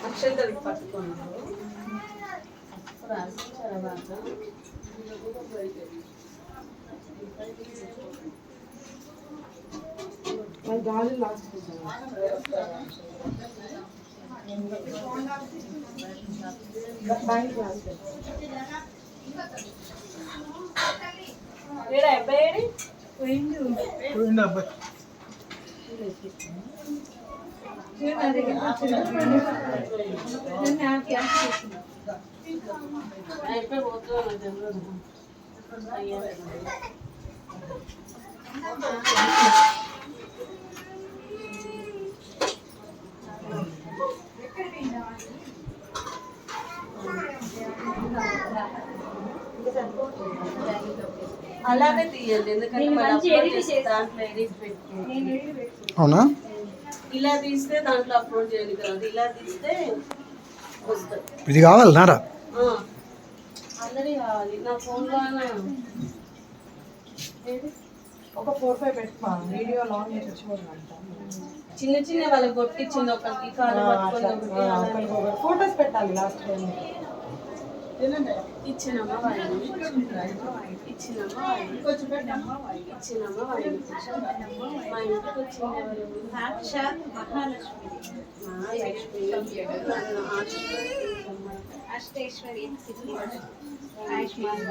అక్షంతలకి పట్టుకున్నాను రాసిన తర్వాత గాలి లాస్ట్ అబ్బాయి పోయిండు అబ్బాయి అలాగే తీయండి ఎందుకంటే దాంట్లో ఎడిట్ పెట్టి అవునా ఇలా తీస్తే దాంట్లో అప్లోడ్ చేయాలి కదా ఇలా తీస్తే వస్తుంది ఇది కావాలి నారా ఆల్రెడీ కావాలి నా ఫోన్లో ఒక 4-5 పెట్టుమా వీడియో లాంగ్ చేసి చూడాలంట చిన్న చిన్న వాళ్ళకి కొట్టించింది ఒకటి కాలు పట్టుకొని ఫోటోస్ పెట్టాలి లాస్ట్ టైం ఇచ్చినమ్మా వాళ్ళు ఇచ్చినమ్మా ఇచ్చినమ్మా వాళ్ళు మా ఇంటికి వచ్చింది సాక్షాత్ మహాలక్ష్మి అష్టేశ్వరి ఆయుష్మాన్